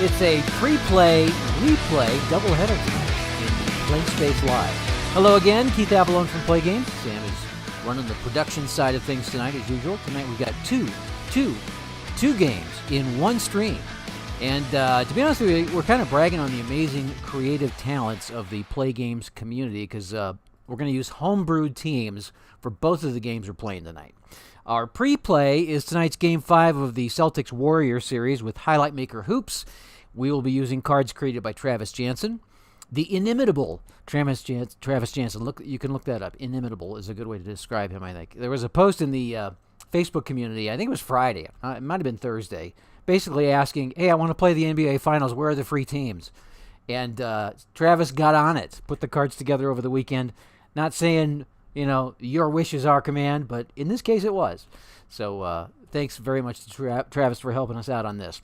It's a pre-play, replay doubleheader tonight in the Play Space Live. Hello again, Keith Avalone from Play Games. Sam is running the production side of things tonight as usual. Tonight we've got two games in one stream. And to be honest with you, we're kind of bragging on the amazing creative talents of the Play Games community because we're going to use homebrewed teams for both of the games we're playing tonight. Our pre-play is tonight's Game 5 of the Celtics Warrior series with Highlight Maker Hoops. We will be using cards created by Travis Jansen. The inimitable Travis Jansen. Look, you can look that up. Inimitable is a good way to describe him, I think. There was a post in the Facebook community, I think it was Friday, it might have been Thursday, basically asking, hey, I want to play the NBA Finals. Where are the free teams? And Travis got on it, put the cards together over the weekend. Not saying, your wish is our command, but in this case it was. So thanks very much to Travis for helping us out on this.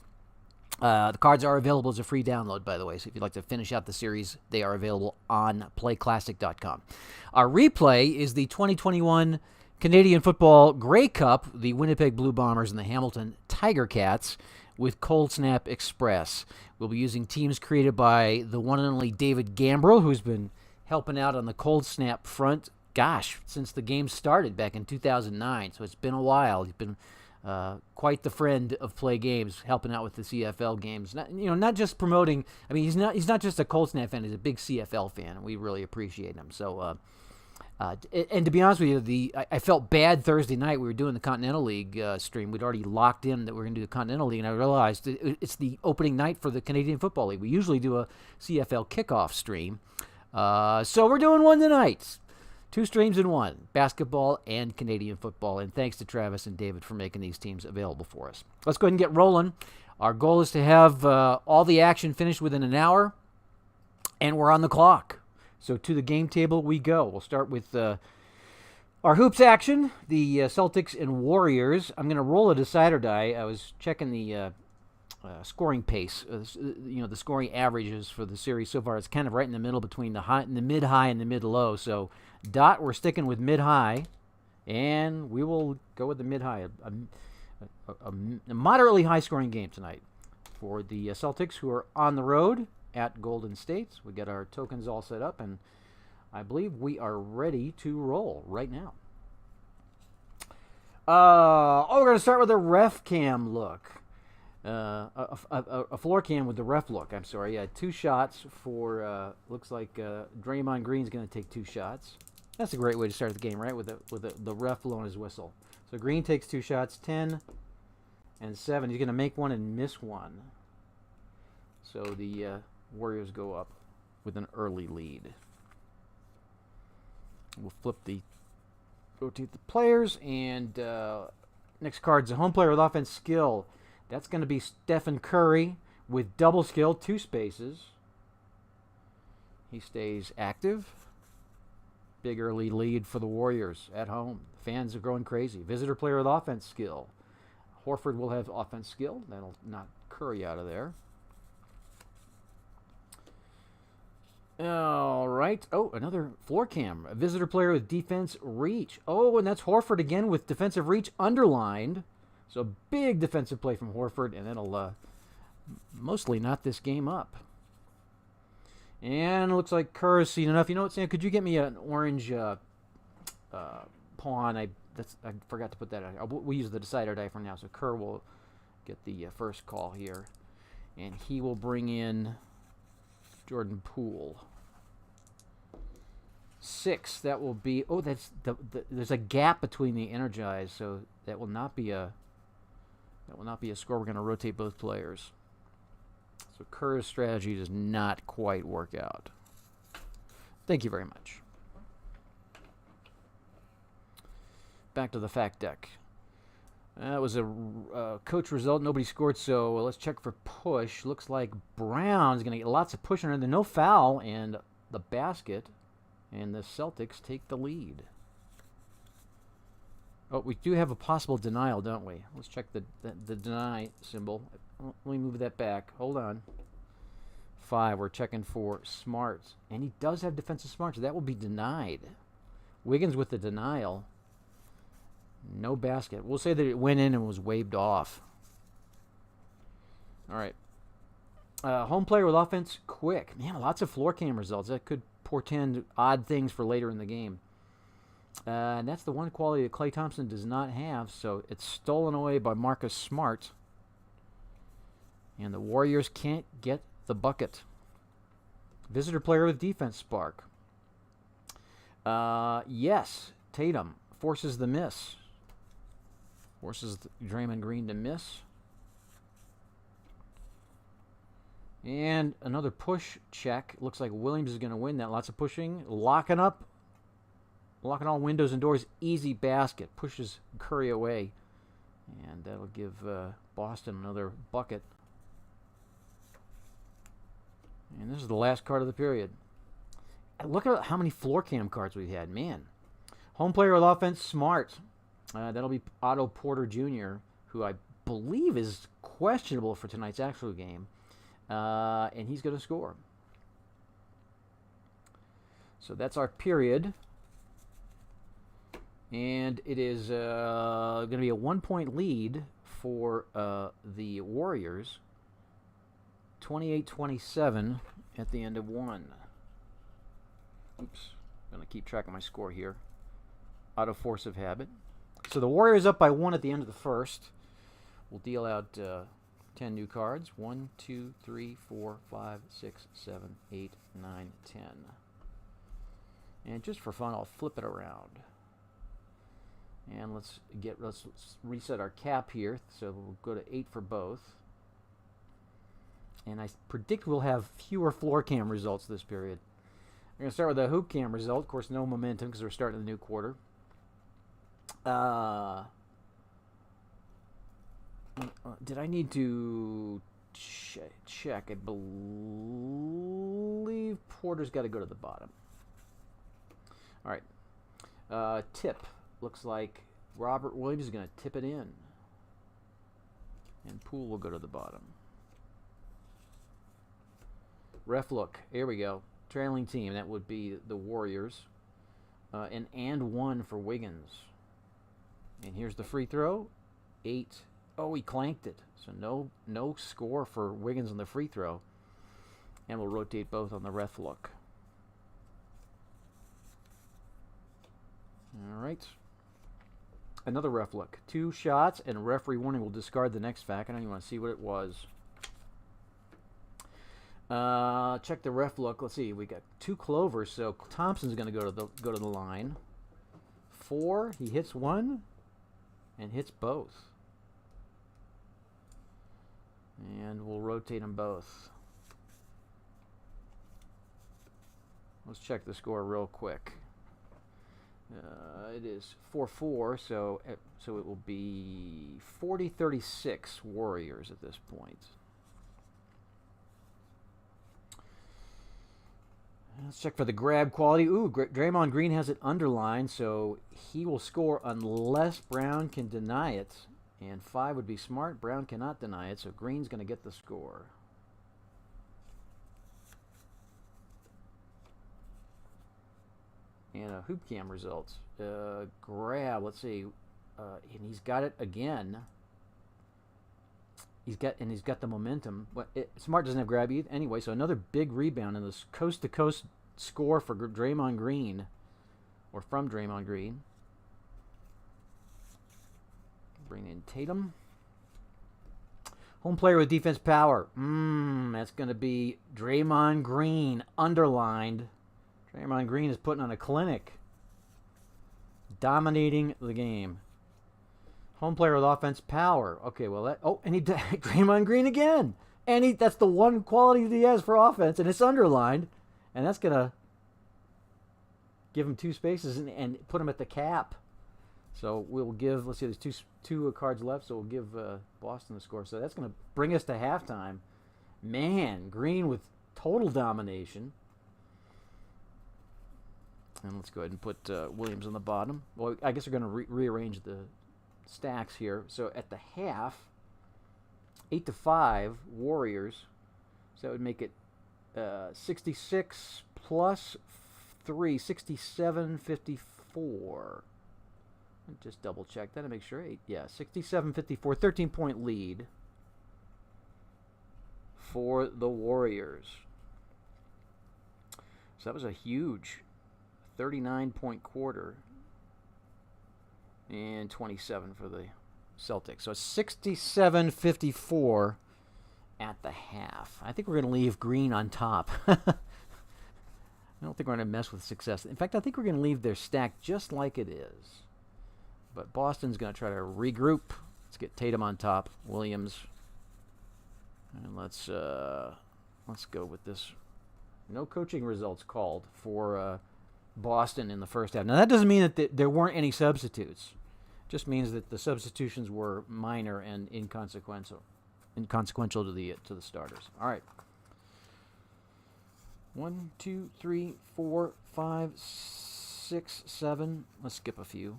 The cards are available as a free download, by the way, so if you'd like to finish out the series, they are available on playclassic.com. Our replay is the 2021 Canadian Football Grey Cup, the Winnipeg Blue Bombers and the Hamilton Tiger Cats with Cold Snap Express. We'll be using teams created by the one and only David Gambrell, who's been helping out on the Cold Snap front, since the game started back in 2009, so it's been a while. He's been quite the friend of Play Games, helping out with the CFL games. Not just promoting. I mean, he's not just a Cold Snap fan; he's a big CFL fan, and we really appreciate him. So, and to be honest with you, I felt bad Thursday night. We were doing the Continental League stream. We'd already locked in that we were going to do the Continental League, and I realized it's the opening night for the Canadian Football League. We usually do a CFL kickoff stream, so we're doing one tonight. 2 streams in one, basketball and Canadian football. And thanks to Travis and David for making these teams available for us. Let's go ahead and get rolling. Our goal is to have all the action finished within an hour, and we're on the clock. So to the game table we go. We'll start with our hoops action, the Celtics and Warriors. I'm going to roll a decider die. I was checking the scoring pace, the scoring averages for the series so far. It's kind of right in the middle between the mid-high and the mid-low. So Dot, we're sticking with mid-high, and we will go with the mid-high. A moderately high-scoring game tonight for the Celtics, who are on the road at Golden State. We got our tokens all set up, and I believe we are ready to roll right now. We're going to start with a ref cam look. A floor cam with the ref look. I'm sorry. 2 shots for, looks like Draymond Green's going to take 2 shots. That's a great way to start the game, right? With the ref blowing his whistle. So Green takes 2 shots, 10 and 7. He's going to make one and miss one. So the Warriors go up with an early lead. We'll rotate the players, and next card's a home player with offense skill. That's going to be Stephen Curry with double skill, 2 spaces. He stays active. Big early lead for the Warriors at home. Fans are going crazy. Visitor player with offense skill. Horford will have offense skill. That'll knock Curry out of there. All right. Oh, another floor cam. A visitor player with defense reach. Oh, and that's Horford again with defensive reach underlined. So big defensive play from Horford, and that'll mostly knot this game up. And it looks like Kerr has seen enough. You know what, Sam? Could you get me an orange pawn? I forgot to put that on. We'll use the decider die for now. So Kerr will get the first call here. And he will bring in Jordan Poole. 6. That will be... Oh, that's there's a gap between the energized, so that will not be a... That will not be a score. We're going to rotate both players. So Kerr's strategy does not quite work out. Thank you very much. Back to the fact deck. That was a coach result. Nobody scored, so let's check for push. Looks like Brown's going to get lots of push under there. No foul, and the basket. And the Celtics take the lead. Oh, we do have a possible denial, don't we? Let's check the deny symbol. Let me move that back. Hold on. 5, we're checking for smarts. And he does have defensive smarts. That will be denied. Wiggins with the denial. No basket. We'll say that it went in and was waved off. All right. Home player with offense quick. Man, lots of floor cam results. That could portend odd things for later in the game. And that's the one quality that Klay Thompson does not have, so it's stolen away by Marcus Smart. And the Warriors can't get the bucket. Visitor player with defense spark. Yes, Tatum forces the miss. Forces Draymond Green to miss. And another push check. Looks like Williams is going to win that. Lots of pushing. Locking up. Locking all windows and doors. Easy basket. Pushes Curry away. And that'll give Boston another bucket. And this is the last card of the period. Look at how many floor cam cards we've had. Man. Home player with offense, Smart. That'll be Otto Porter Jr., who I believe is questionable for tonight's actual game. And he's going to score. So that's our period. And it is going to be a 1-point lead for the Warriors. 28-27 at the end of one. Oops. I'm going to keep track of my score here. Out of force of habit. So the Warriors up by 1 at the end of the first. We'll deal out 10 new cards. 1, 2, 3, 4, 5, 6, 7, 8, 9, 10. And just for fun, I'll flip it around. And let's reset our cap here. So we'll go to 8 for both. And I predict we'll have fewer floor cam results this period. We're going to start with the hoop cam result. Of course, no momentum because we're starting the new quarter. Did I need to check? I believe Porter's got to go to the bottom. All right. Tip. Looks like Robert Williams is going to tip it in. And Poole will go to the bottom. Ref look. Here we go. Trailing team. That would be the Warriors. And 1 for Wiggins. And here's the free throw. 8. Oh, he clanked it. So no score for Wiggins on the free throw. And we'll rotate both on the ref look. All right. Another ref look. 2 shots and referee warning. Will discard the next fact. I don't even want to see what it was. Check the ref look. Let's see. We got 2 clovers, so Thompson's going to go to the line. 4. He hits 1 and hits both. And we'll rotate them both. Let's check the score real quick. It is 4-4, so it will be 40-36 Warriors at this point. Let's check for the grab quality. Ooh, Draymond Green has it underlined, so he will score unless Brown can deny it. And 5 would be Smart. Brown cannot deny it, so Green's going to get the score. And hoop cam results. Grab, let's see. And he's got it again. He's got the momentum. But Smart doesn't have grab either. Anyway, so another big rebound in this coast-to-coast score for Draymond Green. Or from Draymond Green. Bring in Tatum. Home player with defense power. That's going to be Draymond Green. Underlined. Draymond Green is putting on a clinic. Dominating the game. Home player with offense power. Okay, well that. Oh, and Draymond Green again. And that's the one quality that he has for offense, and it's underlined. And that's going to give him 2 spaces and put him at the cap. So we'll give, let's see, there's two cards left, so we'll give Boston the score. So that's going to bring us to halftime. Man, Green with total domination. And let's go ahead and put Williams on the bottom. Well, I guess we're going to rearrange the stacks here. So at the half, 8-5 Warriors. So that would make it 66 plus 3, 67-54. Just double check that and make sure. 67-54, 13-point lead for the Warriors. So that was a huge 39-point quarter and 27 for the Celtics. So it's 67-54 at the half. I think we're going to leave Green on top. I don't think we're going to mess with success. In fact, I think we're going to leave their stack just like it is. But Boston's going to try to regroup. Let's get Tatum on top, Williams. And let's go with this. No coaching results called for Boston in the first half. Now, that doesn't mean that there weren't any substitutes. It just means that the substitutions were minor and inconsequential to the starters. All right. 1, 2, 3, 4, 5, 6, 7. Let's skip a few.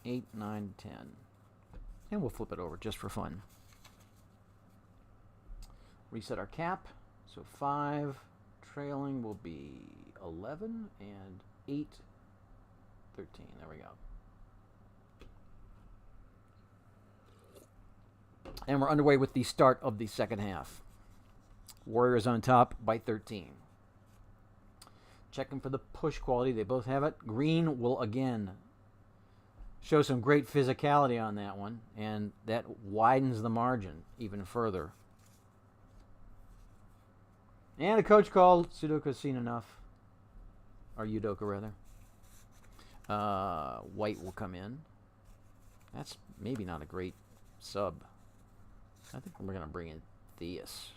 8, 9, 10. And we'll flip it over just for fun. Reset our cap. So 5 trailing will be 11 and 8, 13. There we go. And we're underway with the start of the second half. Warriors on top by 13. Checking for the push quality. They both have it. Green will again show some great physicality on that one, and that widens the margin even further. And a coach called. Sudoku's seen enough. Or Udoka, rather. White will come in. That's maybe not a great sub. I think we're going to bring in Theus.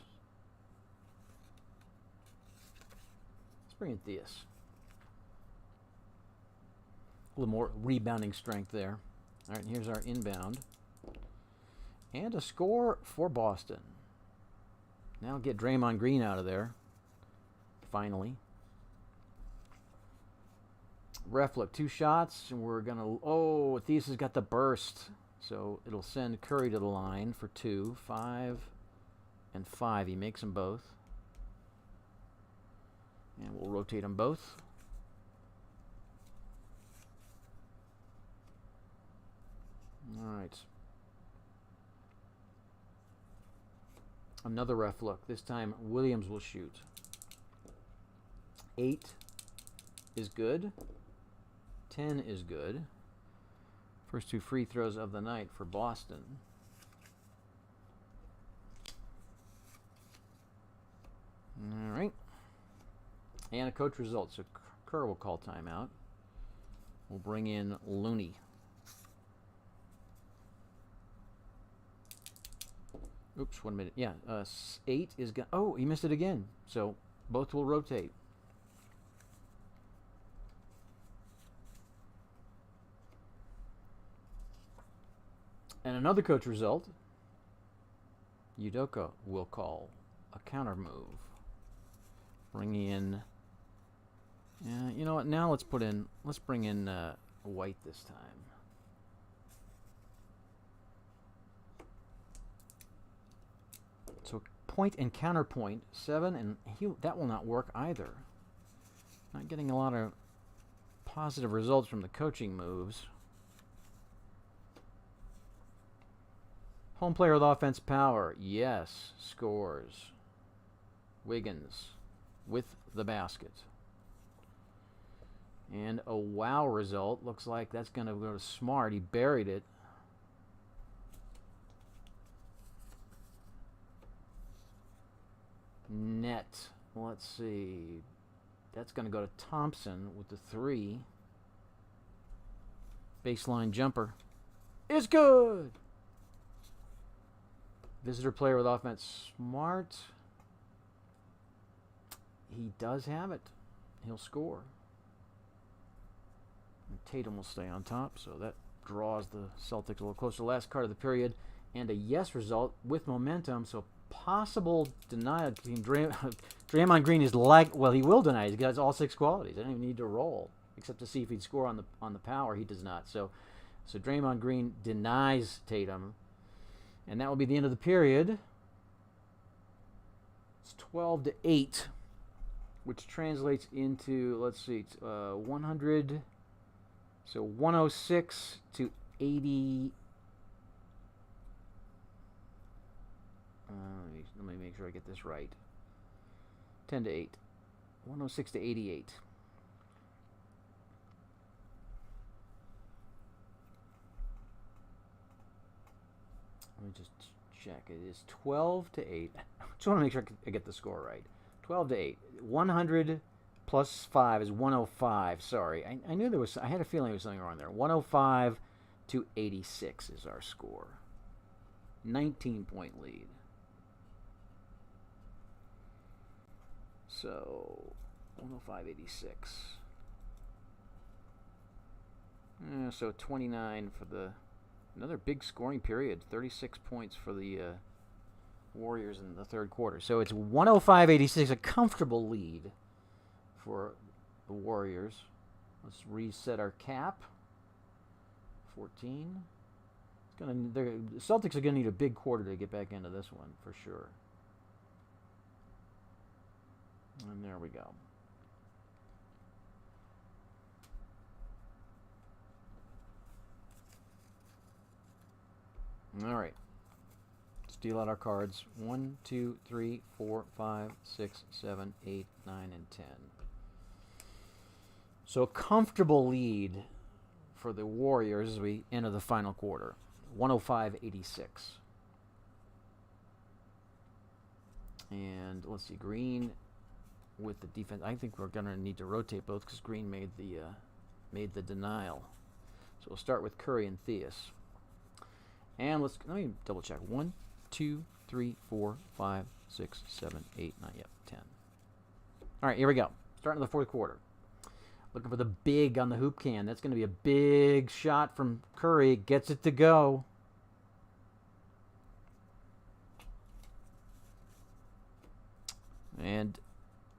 Let's bring in Theus. A little more rebounding strength there. All right, here's our inbound. And a score for Boston. Now get Draymond Green out of there. Finally. Ref, look, 2 shots, and we're going to... Oh, Theus has got the burst. So it'll send Curry to the line for 2, 5, and 5. He makes them both. And we'll rotate them both. All right. Another ref look. This time Williams will shoot. 8 is good. 10 is good. First 2 free throws of the night for Boston. All right. And a coach result. So Kerr will call timeout. We'll bring in Looney. Oops, 1 minute. Yeah, 8 is gone. Oh, he missed it again. So both will rotate. And another coach result. Udoka will call a counter move. Bring in. You know what? Now let's bring in White this time. So point and counterpoint 7, and that will not work either. Not getting a lot of positive results from the coaching moves. Home player with offense power. Yes. Scores. Wiggins with the basket. And a wow result. Looks like that's going to go to Smart. He buried it. Net. Let's see. That's going to go to Thompson with the 3. Baseline jumper. It's good. Visitor player with offense. Smart. He does have it. He'll score. And Tatum will stay on top, so that draws the Celtics a little closer. Last card of the period. And a yes result with momentum, so possible denial. Draymond Green is like, well, he will deny. He got all 6 qualities. I don't even need to roll, except to see if he'd score on the power. He does not. So Draymond Green denies Tatum, and that will be the end of the period. It's 12-8, which translates into, let's see, 100. So 106 to 80. Let me make sure I get this right. 10 to 8. 106 to 88. Let me just check. It is 12 to 8. I just want to make sure I get the score right. 12 to 8. 100 plus 5 is 105. Sorry. I knew there was... I had a feeling there was something wrong there. 105 to 86 is our score. 19-point lead. So, 105.86. So 29 for another big scoring period. 36 points for the Warriors in the third quarter. So it's 105.86, a comfortable lead for the Warriors. Let's reset our cap. 14. The Celtics are going to need a big quarter to get back into this one, for sure. And there we go. All right. Let's deal out our cards. 1, 2, 3, 4, 5, 6, 7, 8, 9, and 10. So a comfortable lead for the Warriors as we enter the final quarter. 105.86. And let's see, Green with the defense. I think we're going to need to rotate both because Green made the denial. So we'll start with Curry and Theus. And let me double check. 1, 2, 3, 4, 5, 6, 7, 8, 9. Yep, 10. All right, here we go. Starting the fourth quarter. Looking for the big on the hoop can. That's going to be a big shot from Curry. Gets it to go. And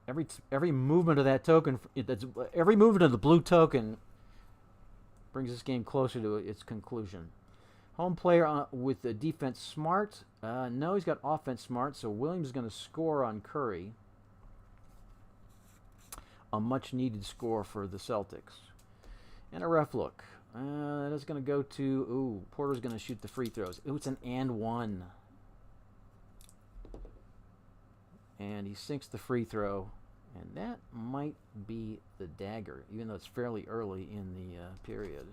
every movement of that token, every movement of the blue token brings this game closer to its conclusion. Home player with the defense smart. No, he's got offense smart, so Williams is going to score on Curry. A much-needed score for the Celtics. And a ref look. That is going to go to... Ooh, Porter's going to shoot the free throws. Ooh, it's an and one. And he sinks the free throw. And that might be the dagger, even though it's fairly early in the period.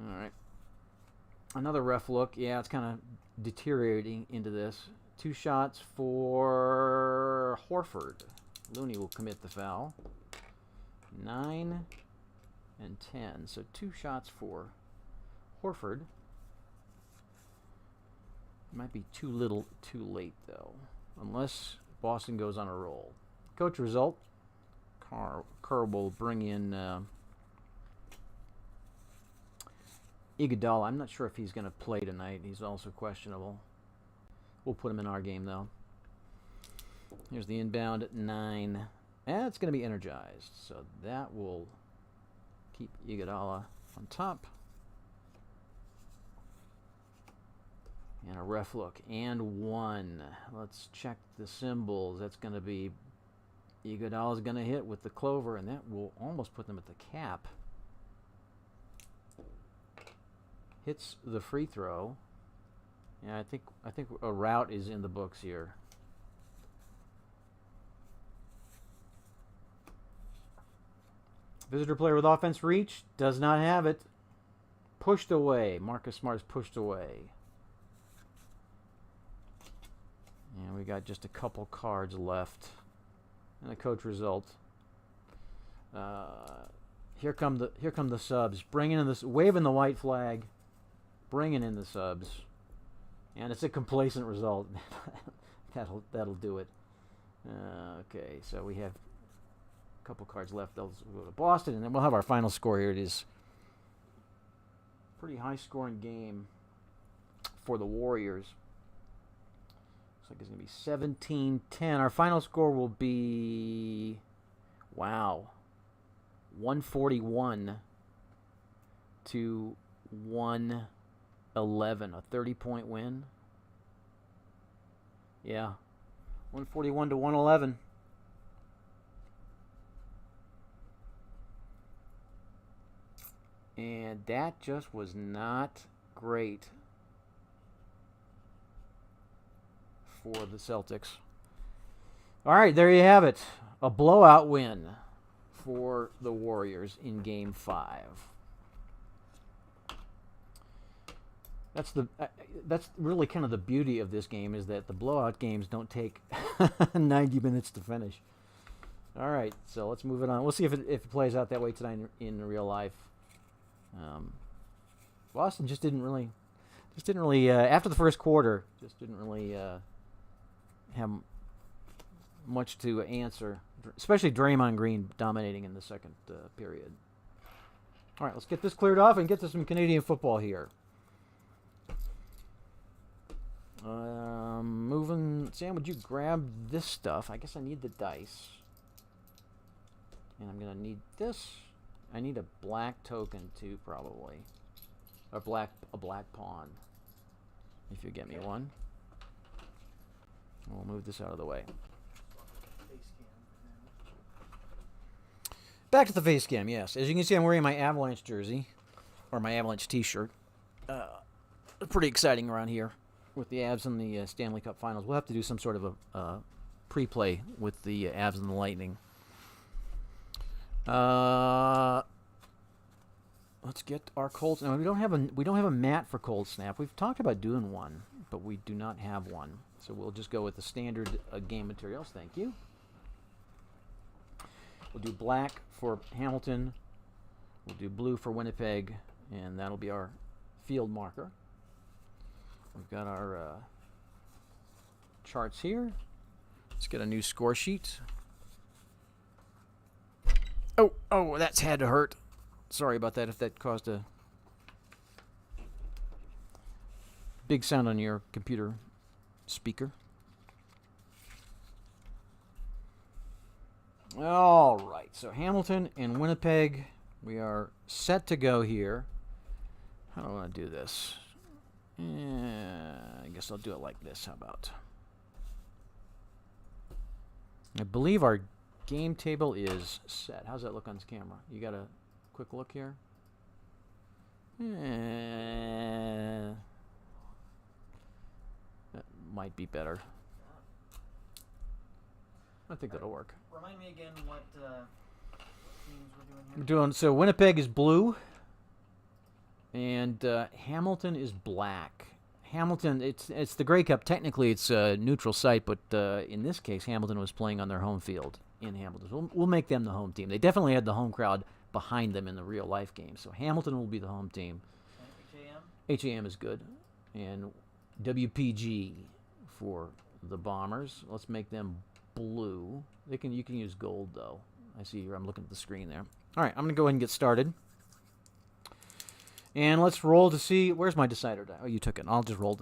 All right. Another ref look. Yeah, it's kind of deteriorating into this. 2 shots for Horford. Looney will commit the foul. 9 and 10. So 2 shots for Horford. Might be too little, too late, though. Unless Boston goes on a roll. Coach result. Kerr will bring in Iguodala. I'm not sure if he's going to play tonight. He's also questionable. We'll put him in our game, though. Here's the inbound at 9. And it's going to be energized. So that will keep Iguodala on top. And a ref look. And 1. Let's check the symbols. That's going to be... Iguodala's going to hit with the clover, and that will almost put them at the cap. Hits the free throw. Yeah, I think a route is in the books here. Visitor player with offense reach does not have it. Pushed away. Marcus Smart's pushed away. And we got just a couple cards left. And the coach result. Here come the subs. Bringing in this, waving the white flag. Bringing in the subs. And it's a complacent result. That'll do it. Okay, so we have a couple cards left. They'll go to Boston, and then we'll have our final score here. It is a pretty high-scoring game for the Warriors. Looks like it's going to be 17-10. Our final score will be, wow, 141 to 111, a 30-point win. Yeah, 141 to 111. And that just was not great for the Celtics. All right, there you have it. A blowout win for the Warriors in Game 5. That's really kind of the beauty of this game, is that the blowout games don't take 90 minutes to finish. All right, so let's move it on. We'll see if it plays out that way tonight in real life. Boston just didn't really after the first quarter, just didn't really have much to answer, especially Draymond Green dominating in the second period. All right, let's get this cleared off and get to some Canadian football here. Moving, Sam, would you grab this stuff? I guess I need the dice. And I'm going to need this. I need a black token too, probably. A black pawn. If you get me one. We'll move this out of the way. Back to the face cam, yes. As you can see, I'm wearing my Avalanche jersey. Or my Avalanche t-shirt. Pretty exciting around here with the Avs in the Stanley Cup Finals. We'll have to do some sort of a pre-play with the Avs and the Lightning. Let's get our cold snap. We don't have a mat for cold snap. We've talked about doing one, but we do not have one. So we'll just go with the standard game materials. Thank you. We'll do black for Hamilton. We'll do blue for Winnipeg, and that'll be our field marker. We've got our charts here. Let's get a new score sheet. Oh, that's had to hurt. Sorry about that if that caused a big sound on your computer speaker. All right, so Hamilton and Winnipeg, we are set to go here. How do I want to do this? I guess I'll do it like this. How about? I believe our game table is set. How's that look on this camera? You got a quick look here? That might be better. I think that'll work. Remind me again what teams we're doing here. We're doing, so Winnipeg is blue, and Hamilton is black. Hamilton, it's the Grey Cup. Technically, it's a neutral site, but in this case, Hamilton was playing on their home field in Hamilton. So we'll make them the home team. They definitely had the home crowd behind them in the real life game. So Hamilton will be the home team. HAM? HAM is good. And WPG for the Bombers. Let's make them blue. You can use gold, though. I see here. I'm looking at the screen there. All right, I'm going to go ahead and get started. And let's roll to see. Where's my decider die? Oh, you took it. I'll just roll.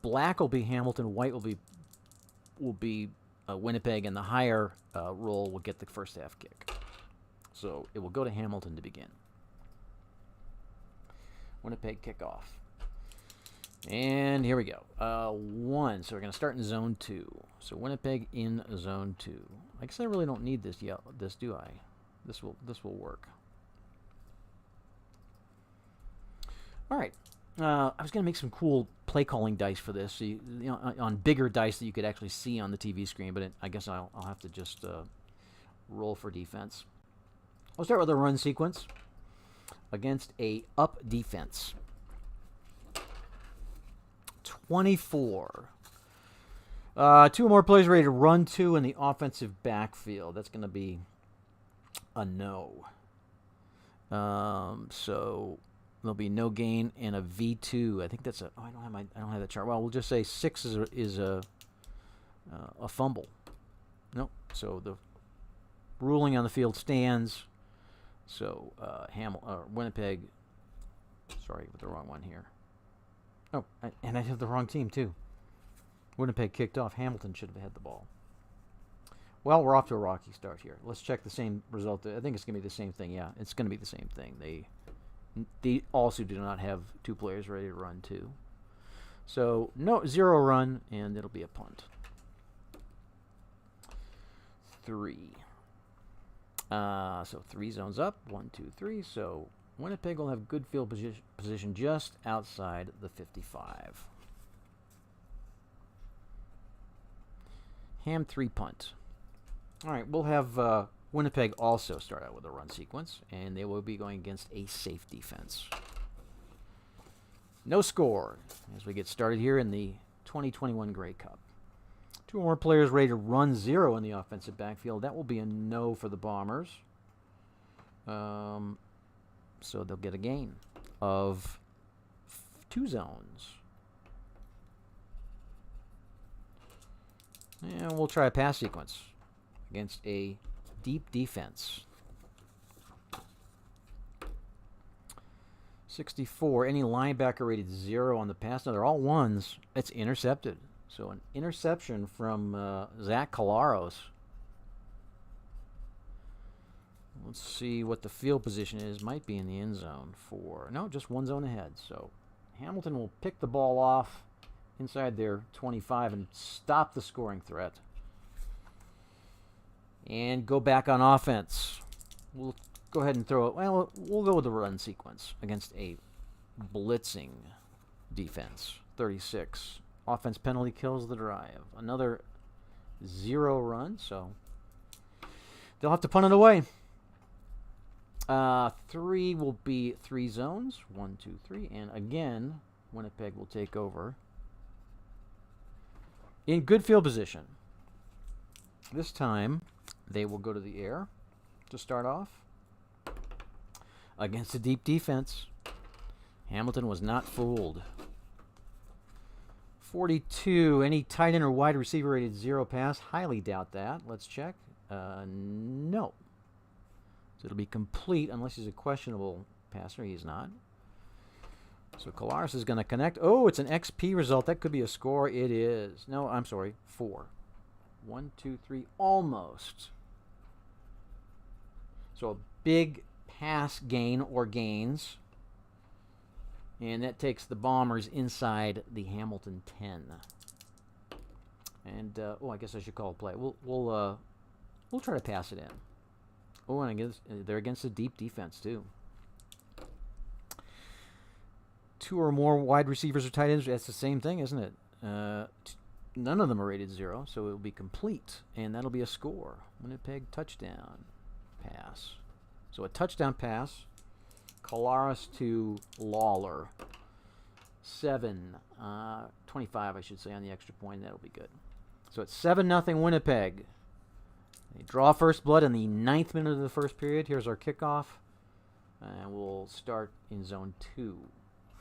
Black will be Hamilton. White will be Winnipeg, and the higher roll will get the first half kick. So it will go to Hamilton to begin. Winnipeg kickoff. And here we go. 1. So we're going to start in zone 2. So Winnipeg in zone 2. I guess I really don't need this yet. This, do I? This will work. All right. I was going to make some cool play calling dice for this, so you know, on bigger dice that you could actually see on the TV screen. But I guess I'll have to just roll for defense. I'll start with a run sequence against a up defense. 24. 2 or more players ready to run 2 in the offensive backfield. That's going to be a no. So there'll be no gain and a V2. I think that's a. Oh, I don't have that chart. Well, we'll just say 6 is a fumble. Nope. So the ruling on the field stands. So Winnipeg. Sorry, with the wrong one here. Oh, and I have the wrong team too. Winnipeg kicked off. Hamilton should have had the ball. Well, we're off to a rocky start here. Let's check the same result. I think it's going to be the same thing. Yeah, it's going to be the same thing. They also do not have 2 players ready to run 2. So 0 run, and it'll be a punt. 3. So 3 zones up. 1, 2, 3. So Winnipeg will have good field position just outside the 55. Ham 3 punt. All right, we'll have Winnipeg also start out with a run sequence, and they will be going against a safe defense. No score as we get started here in the 2021 Grey Cup. 2 or more players ready to run 0 in the offensive backfield. That will be a no for the Bombers. So they'll get a gain of 2 zones. And we'll try a pass sequence against a deep defense. 64. Any linebacker rated 0 on the pass. Now, they're all 1s. It's intercepted. So an interception from Zach Collaros. Let's see what the field position is. Might be in the end zone for... No, just 1 zone ahead. So Hamilton will pick the ball off inside their 25 and stop the scoring threat. And go back on offense. We'll go ahead and throw it. Well, we'll go with the run sequence against a blitzing defense. 36. Offense penalty kills the drive. Another 0 run, so they'll have to punt it away. 3 will be 3 zones. 1, 2, 3. And again, Winnipeg will take over in good field position. This time, they will go to the air to start off against a deep defense. Hamilton was not fooled. 42. Any tight end or wide receiver rated 0 pass? Highly doubt that. Let's check. No. So it'll be complete unless he's a questionable passer. He's not. So Collaros is going to connect. Oh, it's an XP result. That could be a score. It is. No, I'm sorry. 4. 1, 2, 3. Almost. So a big pass gain or gains. And that takes the Bombers inside the Hamilton 10. And I guess I should call it play. We'll try to pass it in. Oh, and they're against a deep defense too. 2 or more wide receivers or tight ends. That's the same thing, isn't it? None of them are rated 0, so it will be complete, and that'll be a score. Winnipeg touchdown pass. So a touchdown pass. Collaros to Lawler. 7, 25, I should say, on the extra point. That'll be good. So it's 7-0 Winnipeg. They draw first blood in the 9th minute of the first period. Here's our kickoff. And we'll start in zone 2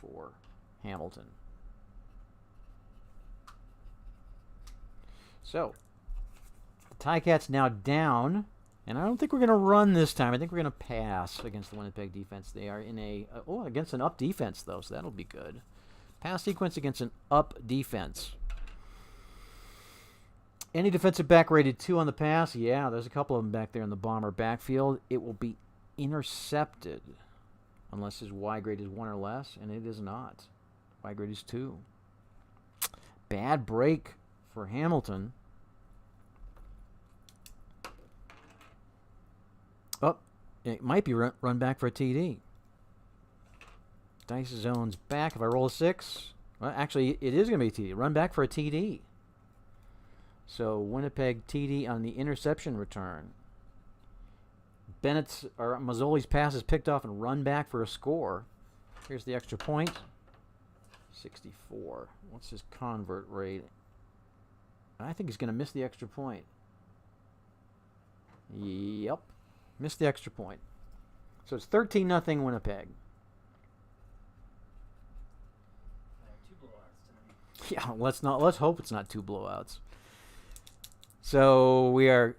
for Hamilton. So, the Ticats now down. And I don't think we're going to run this time. I think we're going to pass against the Winnipeg defense. They are in a... against an up defense, though, so that'll be good. Pass sequence against an up defense. Any defensive back rated 2 on the pass? Yeah, there's a couple of them back there in the Bomber backfield. It will be intercepted unless his Y grade is 1 or less, and it is not. Y grade is 2. Bad break for Hamilton. Oh, it might be run back for a TD. Dice zones back. If I roll a 6, well, actually, it is going to be a TD. Run back for a TD. So Winnipeg TD on the interception return. Mazzoli's pass is picked off and run back for a score. Here's the extra point. 64. What's his convert rate? I think he's going to miss the extra point. Yep. Missed the extra point. So it's 13-0 Winnipeg. 2 blowouts tonight. Yeah, let's hope it's not 2 blowouts. So we got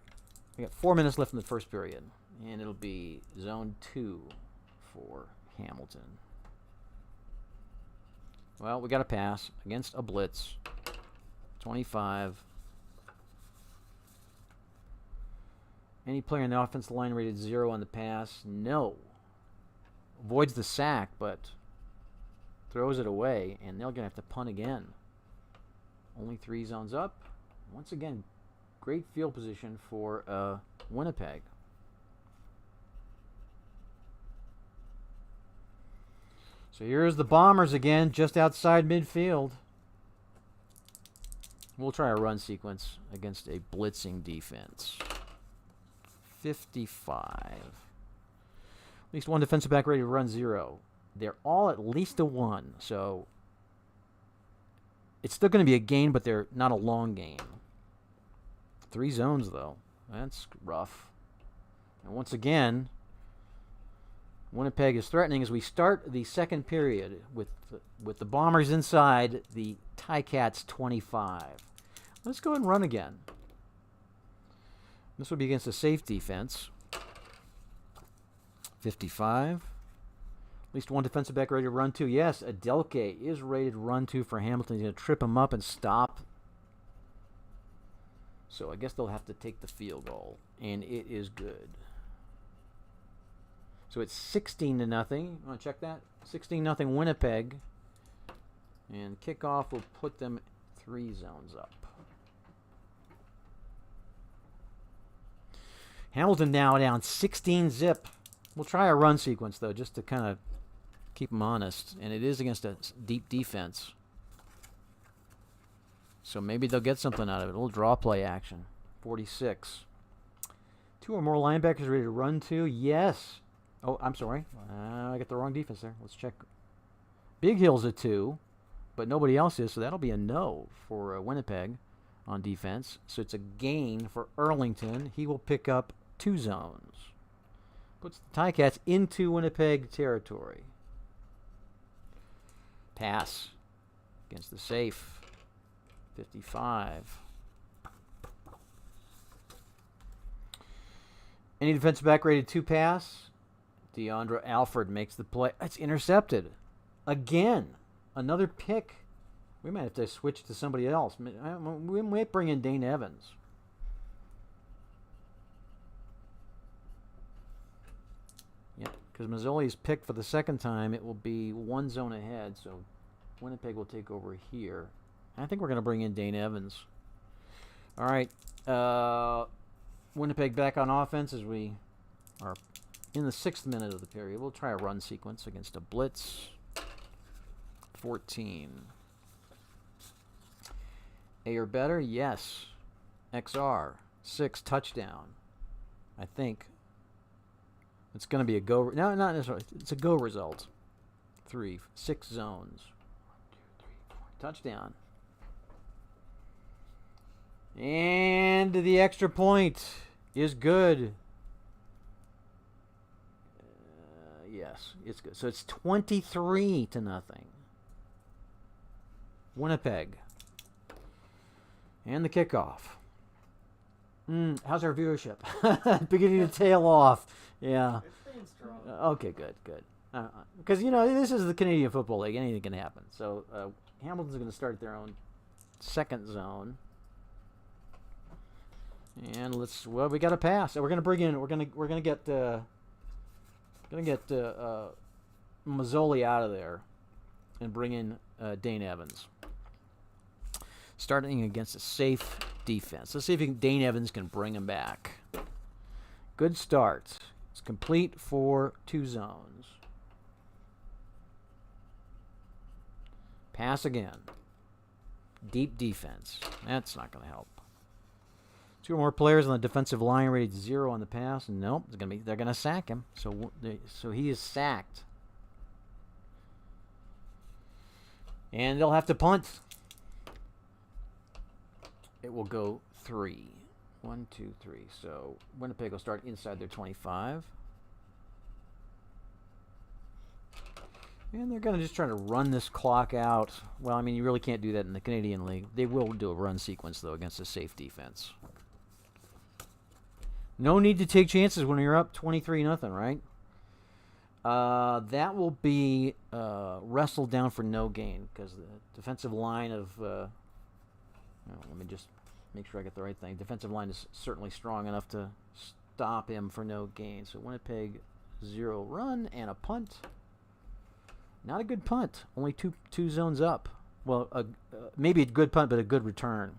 4 minutes left in the first period, and it'll be zone 2 for Hamilton. Well, we got a pass against a blitz. 25. Any player in the offensive line rated 0 on the pass? No. Avoids the sack, but throws it away, and they're going to have to punt again. Only 3 zones up. Once again, great field position for Winnipeg. So here's the Bombers again, just outside midfield. We'll try a run sequence against a blitzing defense. 55. At least one defensive back ready to run 0. They're all at least a 1, so it's still going to be a gain, but they're not a long gain. 3 zones, though. That's rough. And once again, Winnipeg is threatening as we start the second period with the Bombers inside the Ticats 25. Let's go ahead and run again. This will be against a safe defense. 55. At least one defensive back ready to run 2. Yes, Adelke is ready to run 2 for Hamilton. He's going to trip him up and stop. So I guess they'll have to take the field goal. And it is good. So it's 16-0. You want to check that? 16-0 Winnipeg. And kickoff will put them 3 zones up. Hamilton now down 16-zip. We'll try a run sequence, though, just to kind of keep them honest. And it is against a deep defense. So maybe they'll get something out of it. A little draw play action. 46. 2 or more linebackers ready to run 2. Yes. Oh, I'm sorry. I got the wrong defense there. Let's check. Big Hill's a 2, but nobody else is, so that'll be a no for Winnipeg on defense. So it's a gain for Arlington. He will pick up 2 zones. Puts the Ticats into Winnipeg territory. Pass against the safe. 55. Any defensive back rated 2 pass? Deandra Alford makes the play. It's intercepted. Again. Another pick. We might have to switch to somebody else. We might bring in Dane Evans. Yeah, because Mazzoli's picked for the second time. It will be 1 zone ahead, so Winnipeg will take over here. I think we're going to bring in Dane Evans. All right. Winnipeg back on offense as we are in the 6th minute of the period. We'll try a run sequence against a blitz. 14. A or better? Yes. XR. 6 touchdown. I think. It's going to be a go. No, not necessarily. It's a go result. 6 zones. 1, 2, 3, 4. Touchdown. And the extra point is good. Yes, it's good. So it's 23-0. Winnipeg. And the kickoff. How's our viewership? Beginning to tail off. Yeah. It's staying strong. Okay, good. Because, this is the Canadian Football League. Anything can happen. So Hamilton's going to start their own second zone. And we got to pass. So we're going to bring in, we're going to get Mazzoli out of there and bring in Dane Evans. Starting against a safe defense. Let's see if Dane Evans can bring him back. Good start. It's complete for 2 zones. Pass again. Deep defense. That's not going to help. 2 or more players on the defensive line rated 0 on the pass. Nope, they're going to sack him. So he is sacked. And they'll have to punt. It will go 3. 1, 2, 3. So Winnipeg will start inside their 25. And they're going to just try to run this clock out. Well, I mean, you really can't do that in the Canadian League. They will do a run sequence, though, against a safe defense. No need to take chances when you're up 23-0, right? That will be wrestled down for no gain because the defensive line of... let me just make sure I get the right thing. Defensive line is certainly strong enough to stop him for no gain. So Winnipeg 0 run and a punt. Not a good punt. Only two zones up. Well, maybe a good punt, but a good return.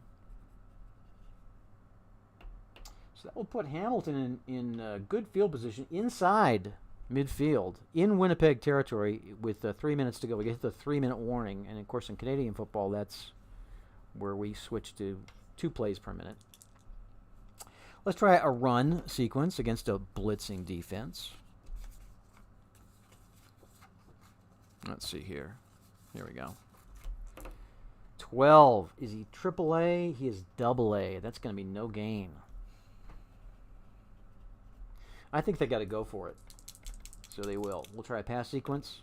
So that will put Hamilton in good field position inside midfield in Winnipeg territory with 3 minutes to go. We get the 3-minute warning, and of course in Canadian football that's where we switch to 2 plays per minute. Let's try a run sequence against a blitzing defense. Let's see here. Here we go. 12. Is he AAA? He is AA. That's going to be no gain. I think they got to go for it. So they will. We'll try a pass sequence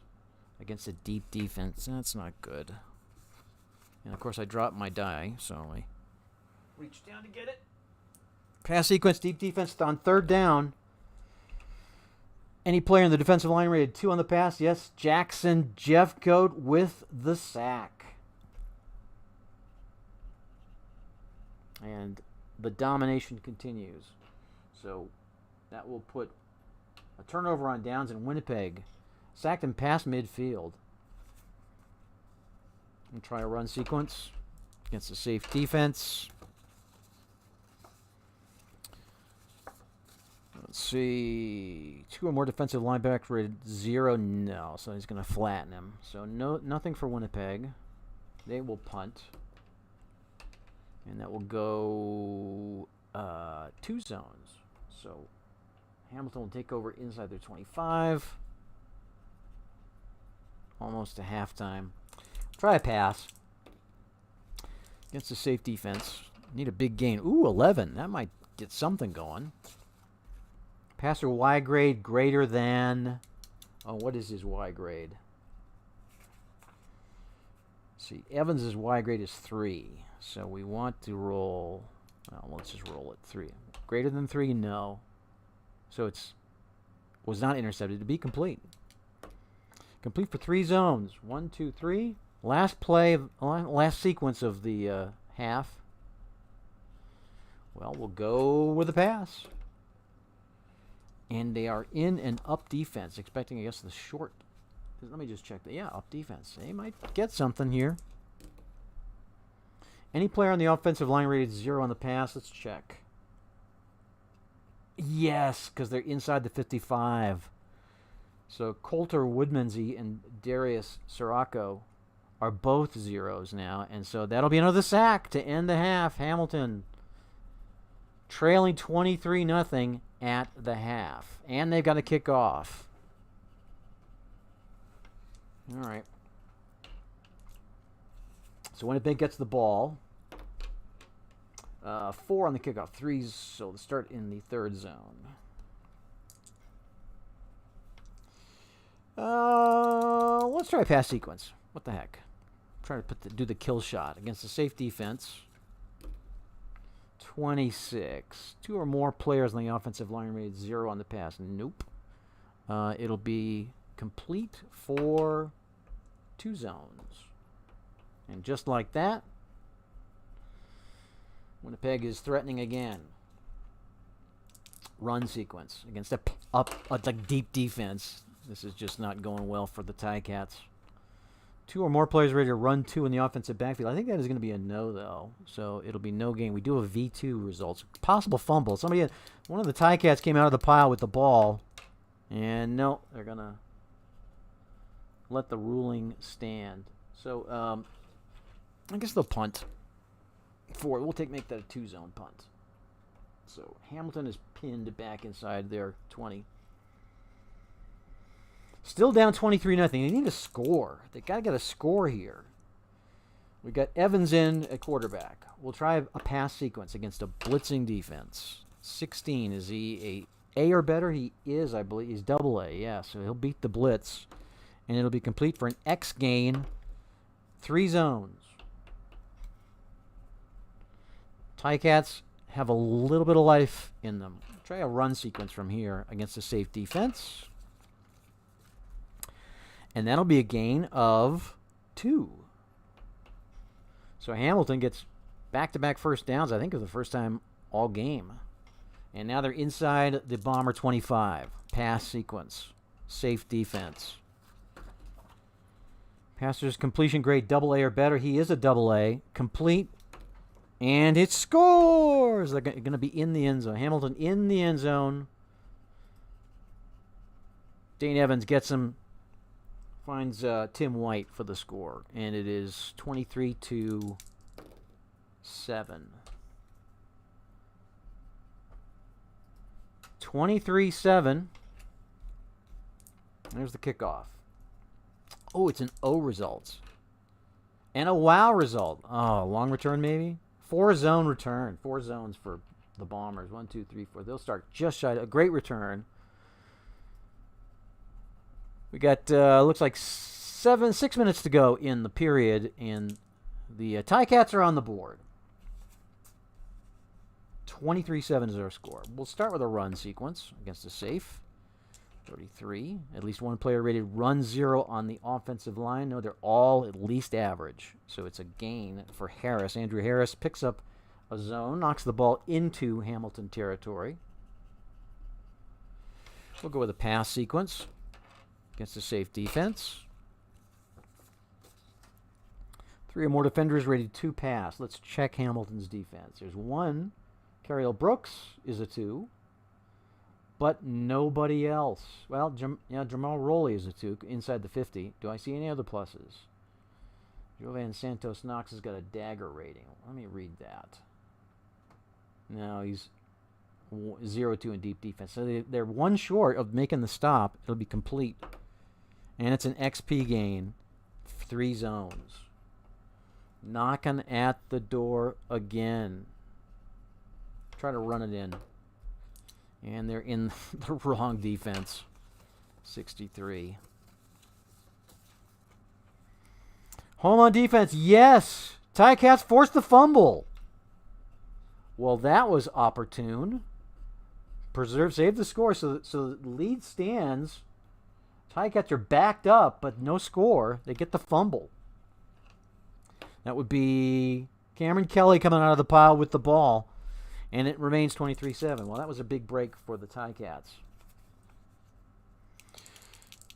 against a deep defense. That's not good. And of course I dropped my die, so I reach down to get it. Pass sequence, deep defense on 3rd down. Any player in the defensive line rated 2 on the pass? Yes, Jackson Jeffcoat with the sack. And the domination continues. So that will put a turnover on downs in Winnipeg. Sacked him past midfield. And try a run sequence against a safe defense. Let's see. 2 or more defensive linebackers rated 0. No, so he's going to flatten him. So nothing for Winnipeg. They will punt. And that will go 2 zones. So Hamilton will take over inside their 25. Almost to halftime. Try a pass against a safe defense. Need a big gain. Ooh, 11. That might get something going. Passer Y grade greater than... Oh, what is his Y grade? Let's see, Evans' Y grade is 3. So we want to roll... Well, let's just roll it. 3. Greater than 3? No. So it's... Was not intercepted. To be complete. Complete for 3 zones. 1, 2, 3. Last play, last sequence of the half. Well, we'll go with a pass. And they are in an up defense, expecting, I guess, the short. Let me just check that. Yeah, up defense. They might get something here. Any player on the offensive line rated 0 on the pass? Let's check. Yes, because they're inside the 55. So Coulter Woodmansey and Darius Sirocco are both 0s now. And so that'll be another sack to end the half. Hamilton trailing 23-0 at the half. And they've got to kick off. All right. So Winnipeg gets the ball. 4 on the kickoff. 3, so they start in the 3rd zone. Let's try a pass sequence. What the heck? Try to do the kill shot against a safe defense. 26. 2 or more players on the offensive line rated 0 on the pass. Nope. It'll be complete for 2 zones. And just like that, Winnipeg is threatening again. Run sequence against a deep defense. This is just not going well for the Ticats. 2 or more players ready to run 2 in the offensive backfield. I think that is going to be a no, though. So it'll be no gain. We do have V2 results. Possible fumble. One of the Ticats came out of the pile with the ball. And no, they're going to let the ruling stand. So I guess they'll punt. We'll make that a 2-zone punt. So Hamilton is pinned back inside their 20. Still down 23-0. They need a score. They got to get a score here. We got Evans in at quarterback. We'll try a pass sequence against a blitzing defense. 16. Is he a or better? He is, I believe. He's AA. Yeah, so he'll beat the blitz. And it'll be complete for an X gain. 3 zones. Ticats have a little bit of life in them. Try a run sequence from here against a safe defense. And that'll be a gain of 2. So Hamilton gets back-to-back first downs, I think, for the first time all game. And now they're inside the Bomber 25. Pass sequence. Safe defense. Passer's completion grade AA or better. He is a AA. Complete. And it scores! They're going to be in the end zone. Hamilton in the end zone. Dane Evans gets him. Finds Tim White for the score. And it is 23-0. 7. 23-7. There's the kickoff. Oh, it's an O result. And a wow result. Oh, long return maybe? 4-zone return. 4 zones for the Bombers. 1, 2, 3, 4. They'll start just shy of a great return. We got, looks like 6 minutes to go in the period, and the Ticats are on the board. 23-7 is our score. We'll start with a run sequence against a safe. 33. At least one player rated run 0 on the offensive line. No, they're all at least average. So it's a gain for Harris. Andrew Harris picks up a zone, knocks the ball into Hamilton territory. We'll go with a pass sequence against a safe defense. 3 or more defenders rated 2 pass. Let's check Hamilton's defense. There's 1. Cariel Brooks is a 2. But nobody else. Well, Jamal Rowley is a 2 inside the 50. Do I see any other pluses? Jovan Santos Knox has got a dagger rating. Let me read that. No, he's 0-2 in deep defense. So they're 1 short of making the stop. It'll be complete. And it's an XP gain. 3 zones. Knocking at the door again. Try to run it in. And they're in the wrong defense. 63. Home on defense. Yes. Ticats forced the fumble. Well, that was opportune. Save the score. So the lead stands. Ticats are backed up, but no score. They get the fumble. That would be Cameron Kelly coming out of the pile with the ball. And it remains 23-7. Well, that was a big break for the Ticats.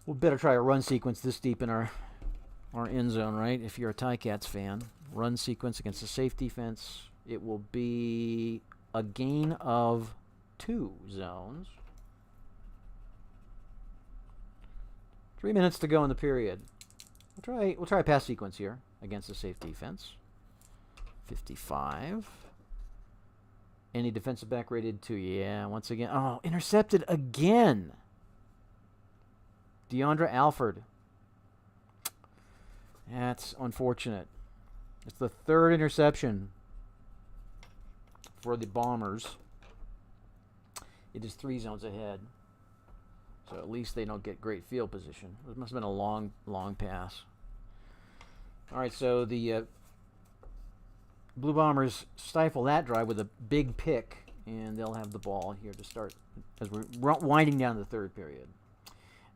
We'll better try a run sequence this deep in our end zone, right? If you're a Ticats fan. Run sequence against a safe defense. It will be a gain of 2 zones. 3 minutes to go in the period. We'll try a pass sequence here against a safe defense. 55. Any defensive back rated 2? Yeah, once again. Oh, intercepted again. Deandra Alford. That's unfortunate. It's the 3rd interception for the Bombers. It is 3 zones ahead. So at least they don't get great field position. It must have been a long, long pass. All right, so the Blue Bombers stifle that drive with a big pick, and they'll have the ball here to start as we're winding down the 3rd period.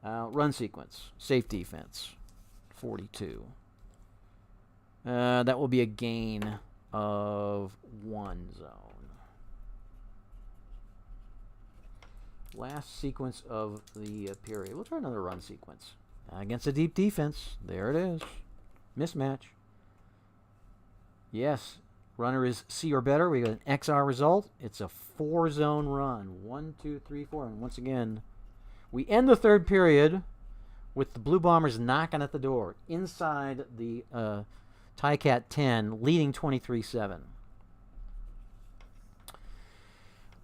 Run sequence, safe defense, 42. That will be a gain of 1 zone. Last sequence of the period. We'll try another run sequence against a deep defense. There it is. Mismatch. Yes. Runner is C or better. We got an XR result. It's a 4-zone run. 1, 2, 3, 4. And once again, we end the 3rd period with the Blue Bombers knocking at the door inside the Ticat 10, leading 23-7.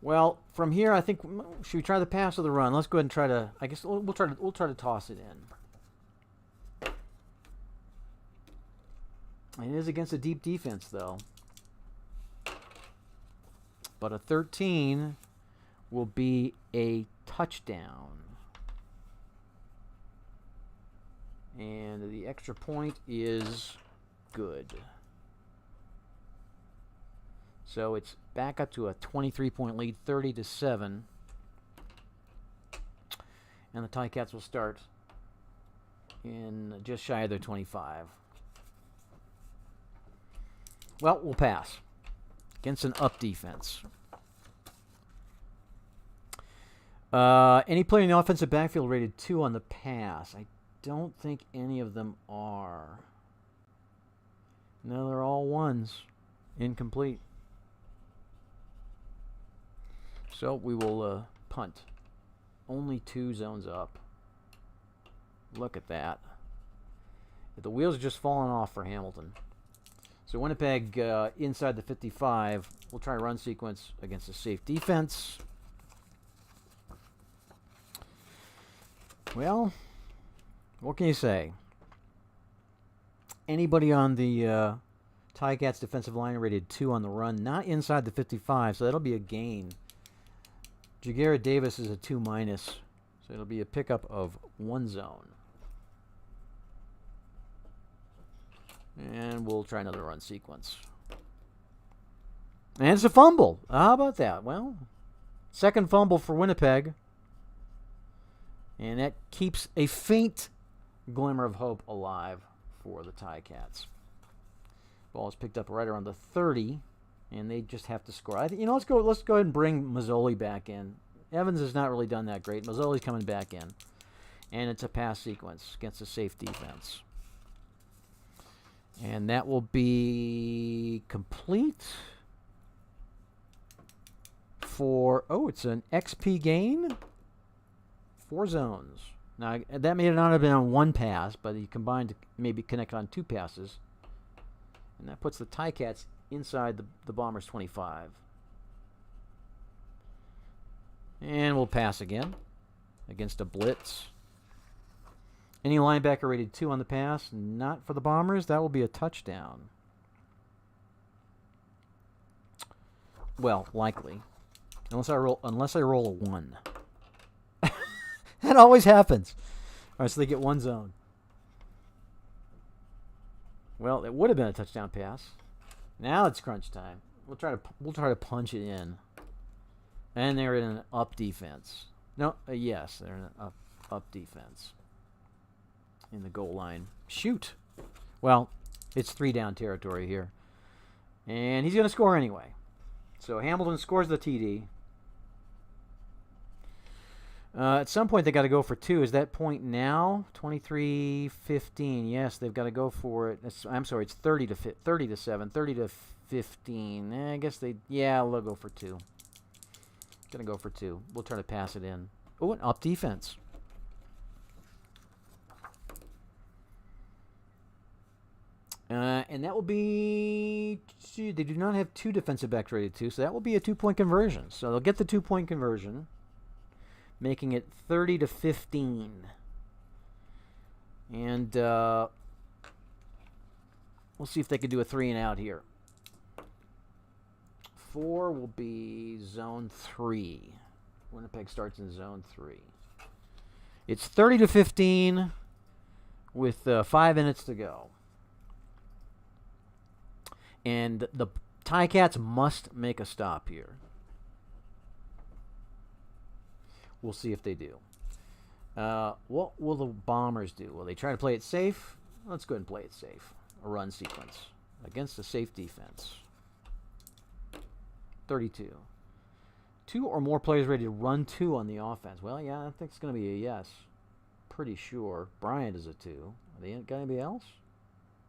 Well, from here, I think should we try the pass or the run? Let's go ahead and try to. I guess we'll try to toss it in. It is against a deep defense, though. But a 13 will be a touchdown. And the extra point is good. So it's back up to a 23-point lead, 30-7. And the Ticats will start in just shy of their 25. Well, we'll pass against an up defense. Any player in the offensive backfield rated 2 on the pass? I don't think any of them are. No, they're all 1s. Incomplete. So we will punt. Only 2 zones up. Look at that. The wheels are just falling off for Hamilton. So Winnipeg inside the 55. We'll try a run sequence against a safe defense. Well, what can you say? Anybody on the Ticats defensive line rated 2 on the run, not inside the 55, so that'll be a gain. Jagera Davis is a 2-, so it'll be a pickup of 1 zone. And we'll try another run sequence. And it's a fumble. How about that? Well, second fumble for Winnipeg. And that keeps a faint glimmer of hope alive for the Ticats. Ball is picked up right around the 30, and they just have to score. Let's go ahead and bring Mazzoli back in. Evans has not really done that great. Mazzoli's coming back in. And it's a pass sequence against a safe defense. And that will be complete for, it's an XP gain. 4 zones. Now, that may not have been on 1 pass, but he combined to maybe connect on 2 passes. And that puts the Ticats inside the Bombers' 25. And we'll pass again against a blitz. Any linebacker rated 2 on the pass? Not for the Bombers. That will be a touchdown. Well, likely. Unless I roll a 1. That always happens. All right, so they get 1 zone. Well, it would have been a touchdown pass. Now it's crunch time. We'll try to punch it in. And they're in an up defense. No, yes, they're in an up defense. In the goal line. Shoot. Well, it's 3 down territory here. And he's going to score anyway. So Hamilton scores the TD. At some point, they got to go for 2. Is that point now? 23-15. Yes, they've got to go for it. I'm sorry, it's 30 to 7, 30 to 15. I guess they'll go for 2. Gonna go for 2. We'll try to pass it in. Oh, an up defense. And that will be... They do not have 2 defensive backs rated 2, so that will be a 2-point conversion. So they'll get the 2-point conversion, making it 30 to 15. And we'll see if they can do a 3-and-out here. 4 will be zone 3. Winnipeg starts in zone 3. It's 30 to 15 with 5 minutes to go. And the Ticats must make a stop here. We'll see if they do. What will the Bombers do? Will they try to play it safe? Let's go ahead and play it safe. A run sequence against a safe defense. 32. 2 or more players ready to run 2 on the offense. Well, yeah, I think it's going to be a yes. Pretty sure. Bryant is a 2. Are they got anybody else?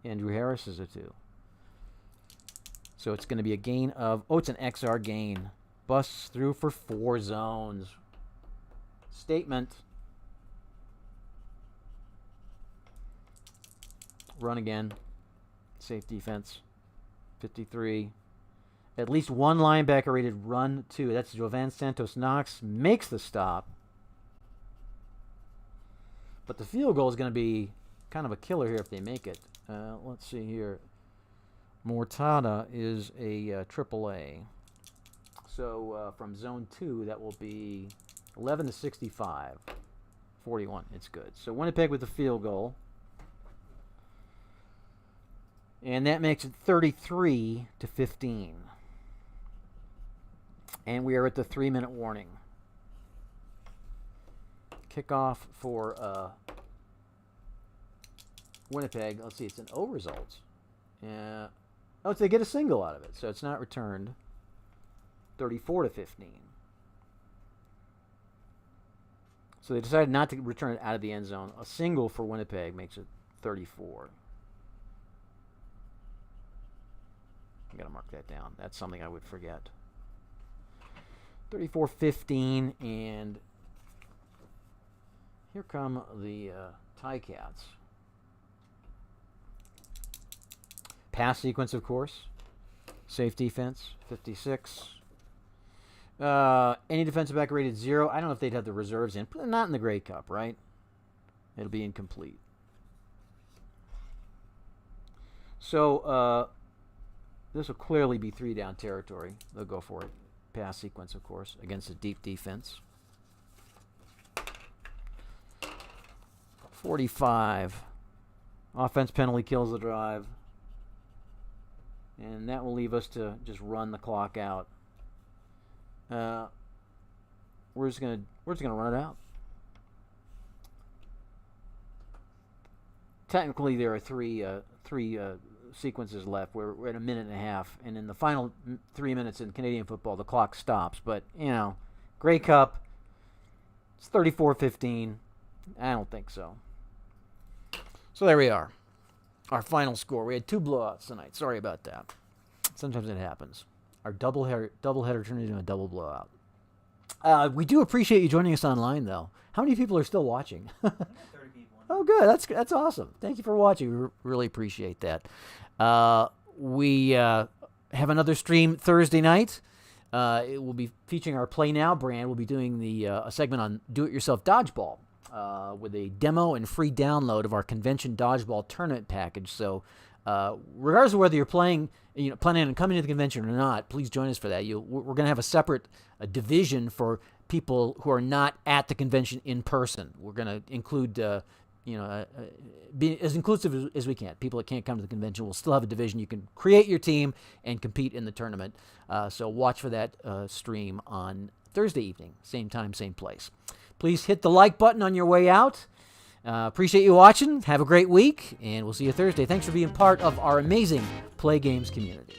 Andrew Harris is a 2. So it's going to be a gain of... it's an XR gain. Busts through for 4 zones. Statement. Run again. Safe defense. 53. At least 1 linebacker rated run 2. That's Jovan Santos Knox. Makes the stop. But the field goal is going to be kind of a killer here if they make it. Let's see here. Mortada is a AAA. So from zone 2, that will be 11 to 65. 41. It's good. So Winnipeg with the field goal. And that makes it 33 to 15. And we are at the 3-minute warning. Kickoff for Winnipeg. Let's see, it's an O result. So they get a single out of it, so it's not returned. 34 to 15. So they decided not to return it out of the end zone. A single for Winnipeg makes it 34. I gotta mark that down. That's something I would forget. 34-15, and here come the Ticats. Pass sequence, of course. Safe defense, 56. Any defensive back rated 0. I don't know if they'd have the reserves in. But not in the Grey Cup, right? It'll be incomplete. So this will clearly be 3-down territory. They'll go for it. Pass sequence, of course, against a deep defense. 45. Offense penalty kills the drive. And that will leave us to just run the clock out. We're just gonna run it out. Technically, there are three sequences left. We're at a minute and a half, and in the final 3 minutes in Canadian football, the clock stops. But Grey Cup, it's 34-15. I don't think so. So there we are. Our final score. We had 2 blowouts tonight. Sorry about that. Sometimes it happens. Our doubleheader turned into a double blowout. We do appreciate you joining us online, though. How many people are still watching? 30 people. Oh, good. That's awesome. Thank you for watching. We really appreciate that. We have another stream Thursday night. It will be featuring our Play Now brand. We'll be doing a segment on do-it-yourself dodgeball with a demo and free download of our convention dodgeball tournament package. So regardless of whether you're planning on coming to the convention or not, please join us for that. We're going to have a separate division for people who are not at the convention in person. We're going to include, be as inclusive as we can. People that can't come to the convention will still have a division. You can create your team and compete in the tournament. So watch for that stream on Thursday evening, same time, same place. Please hit the like button on your way out. Appreciate you watching. Have a great week, and we'll see you Thursday. Thanks for being part of our amazing Play Games community.